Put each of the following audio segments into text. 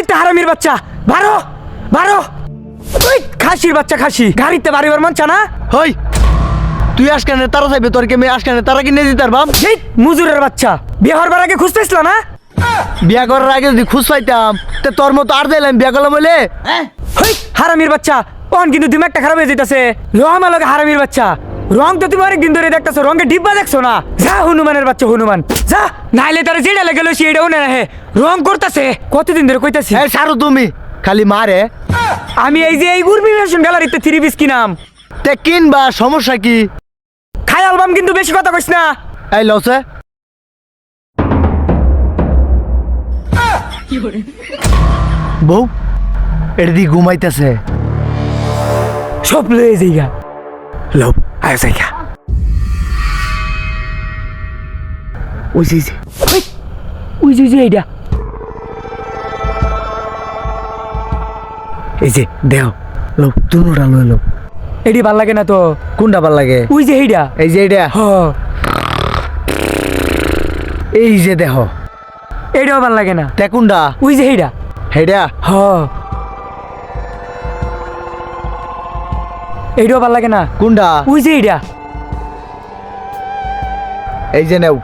তো হারামির বাচ্চা, বারো বারো। ওই খাসির বাচ্চা, খাসি গাড়িতে বাড়িবার মন চা না। হই তুই আজকানে তারা চাইবে তোর কে মেয়ে আজকানে তারা কিনে দিতার বাপ। এই মুজুরের বাচ্চা, বিয়ে হওয়ার আগে খুঁজতেছিল না? বিয়া করার আগে যদি খুঁজ পাইতাম তে তোর মতো আর দিলাম বিয়া করলাম বলে। হই হারামির বাচ্চা, অন কিন্তু দিমাগটা খারাপ হয়ে যেতেছে। আমার লগে হারামির বাচ্চা, রং তো তুমি অনেকদিন ধরে দেখতেছো, রঙের ডিব্বা দেখছো না? যা হনুমানের বাচ্চা হনুমান যা, নাইলে তারা যেটা লেগে লইছি এটাও না হে রং করতেছে। কতদিন ধরে কইতাছি হ্যাঁ সারো তুমি খালি মারে। আমি এই যে এই উর্মিনেশন গ্যালারিতে 3 পিস কিনাম। তে কিনবা সমস্যা কি? খাই অ্যালবাম কিন্তু বেশি কথা কইস না। এই লসে বউ এটা দিয়ে ঘুমাইতেছে। সব লয়ে যাইগা, লো আয় যাইগা। ওই যে ওই যে এইটা, এই যে দেও লো দুনোটা লয়ে লো। এডি ভাল লাগে না তো? কোনটা ভাল লাগে? ওই যে এইটা, এই যে এটা। হ এই যে দেহ এইটাও ভাল লাগে না। তে কোনটা? ওই যে এইটা, হেডা। হ এইটাও ভাল লাগে না। কোনটা? ওই যে এইটা, এই যে নেও।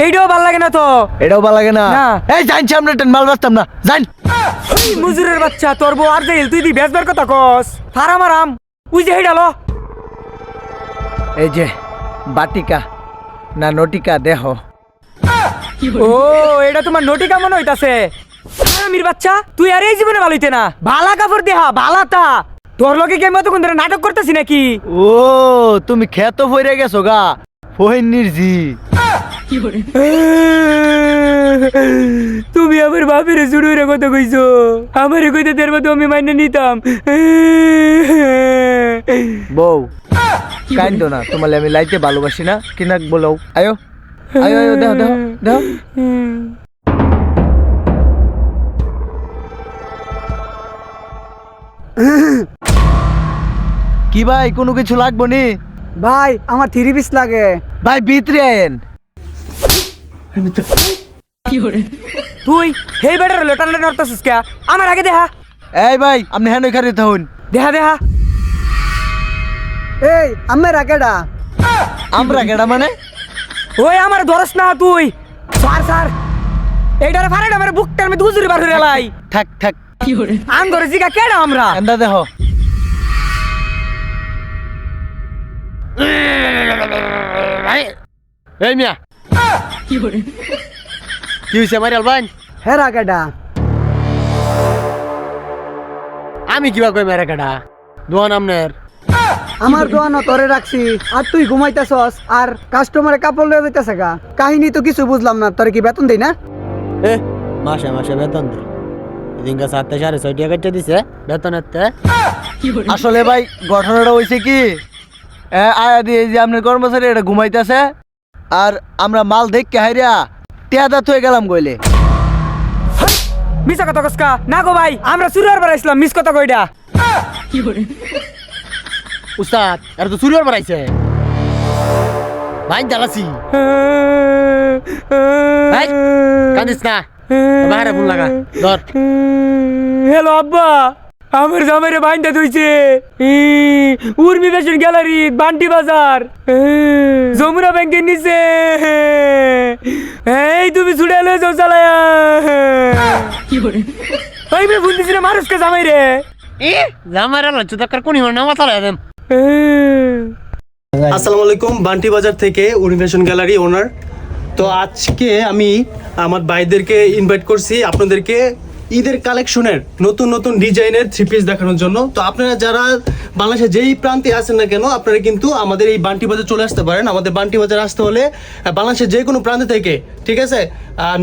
এইটাও ভাল লাগে না তো? এটাও ভাল লাগে না। না। এই জান সামনে টেন মাল বাঁচতাম না জান। ওই মুজুরের বাচ্চা, তোর বউ আর যাইল, তুই দি বেচবার কথা কস। ফারাম আরাম ওই যে এইটা লো। এই যে বাটিকা না নটিকা দেহ। ও এটা তোমার নটিকা মনে হইতাছে। আমির বাচ্চা তুই আর এই জীবনে ভালো হইতে না, ভালা কাপড় দেহা ভালাতা। তোর লগে কি আমি অতক্ষণ ধরে নাটক করতেছি নাকি? ও তুমি খেত ফইরে গেছো গা ফইনির জি। তুমি আমার বাপের শুরুরে কথা কইছো, আমারে কইতে দেড় মতো আমি মাইনে নিতাম। বউ কাইন্দ না, তোমার আমি লাইতে ভালোবাসি না কিনা বলো। আয়ো আয়ো আয়ো দেহ দেহ দেহ। কি ভাই কোনো কিছু লাগবো নি? ভাই আমার 3 পিস লাগে। ভাই ভিতরে আয়েন। তুই হেই বেটার লোটালে নড়তাছিস কে? আমার আগে দেহা এই ভাই আপনি হ্যাঁ খারি থাকুন। দেহা দেহা। এই আমার রাকেডা। আমরা কেডা মানে? ওই আমার ধরস না তুই। স্যার স্যার এইটারে ফারেড আমার বুকটার মধ্যে গুজুরি বার হইরা লাই। থাক থাক আম ধরে জিগা কেডা আমরা? এন্দা দেহ। এই মিয়া কি হইছে মারি আলবান? হে রাকেডা। আমি কিবা কই মেরে কেডা দোয়ান আমনের। আমার দোয়ানো তরে রাখছি আর তুই ঘুমাইতেছস আর কাস্টমারে কাপড় লয়ে যাইতেছে গা। কাহিনী তো কিছু বুঝলাম না, তোরে কি বেতন দেই না? এ মাসে মাসে বেতন দে। এদিনকা 7.5 টাকা কেটে দিছে বেতনেতে। আসলে ভাই ঘটনাটা হইছে কি আয়া দিয়ে যে আপনার কর্মচারী এটা ঘুমাইতেছে আর আমরা মাল দেখকে হাইরা টেয়াদা থয়ে গেলাম কইলে। মিছা কথা কসকা না গো ভাই, আমরা চুরিয়ার বার আইছিলাম। মিস কথা কইডা উস্তাদ এর তো চুরিয়ার বাড়াইছে ভাই দালাসি। ভাই কাঁদিস না, বাইরে ফোন লাগা ধর। হ্যালো আব্বা, আমার জামাইরে বাইন্দা ধুইছে উর্মি ফ্যাশন গ্যালারি বান্টি বাজার যমুনা ব্যাংকের নিচে। এই তুমি ছুটে এলে যাও চালায়া। ওই মে ফোন দিছি মানুষকে জামাইরে। জামাইরা লজ্জা দরকার কোনি না মাথা লাগা দেন। আসসালামু আলাইকুম, বান্টি বাজার থেকে উর্মিনেশন গ্যালারি ওনার। তো আজকে আমি আমার ভাইদেরকে ইনভাইট করছি আপনাদেরকে ঈদের কালেকশনের নতুন নতুন ডিজাইনের 3 পিস দেখানোর জন্য। তো আপনারা যারা বাংলাদেশে যেই প্রান্তে আছেন না কেন আপনারা কিন্তু আমাদের এই বান্টি বাজার চলে আসতে পারেন। আমাদের বান্টি বাজার আসতে হলে বাংলাদেশের যে কোনো প্রান্ত থেকে, ঠিক আছে,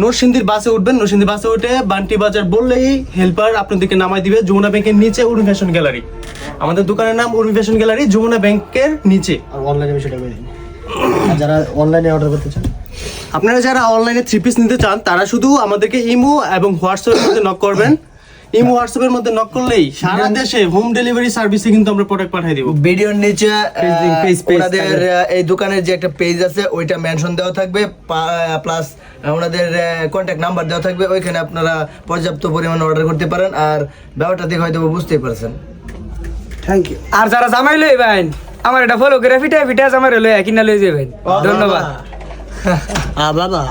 নরসিংদীর বাসে উঠবেন। নরসিংদী বাসে উঠে বান্টি বাজার বললেই হেল্পার আপনাদেরকে নামাই দিবে যমুনা ব্যাংকের নিচে উর্মি ফ্যাশন গ্যালারি। আমাদের দোকানের নাম উর্মি ফ্যাশন গ্যালারি, যমুনা ব্যাংকের নিচে। আর অনলাইনে বিষয়টা বলে দিন, যারা অনলাইনে অর্ডার করতে চান। আপনারা যারা অনলাইনে 3 পিস নিতে চান তারা শুধু আমাদেরকে ইমো এবং হোয়াটসঅ্যাপের মধ্যে নক করবেন। ইমো হোয়াটসঅ্যাপের মধ্যে নক করলেই সারা দেশে হোম ডেলিভারি সার্ভিসে কিন্তু আমরা প্রোডাক্ট পাঠিয়ে দিব। ভিডিওর নিচে page ওনাদের এই দোকানের যে একটা পেজ আছে ওইটা মেনশন দেওয়া থাকবে, প্লাস ওনাদের কন্ট্যাক্ট নাম্বার দেওয়া থাকবে, ওইখানে আপনারা পর্যাপ্ত পরিমাণে অর্ডার করতে পারেন। আর ব্যাপারটা দেখে হয়তো বুঝতেই পারছেন। Thank you. আর যারা জামাই লই ভাই আমার এটা ফলো করে ফিটা ফিটা জামাই লই কিনা লই যাবেন। ধন্যবাদ। বাবা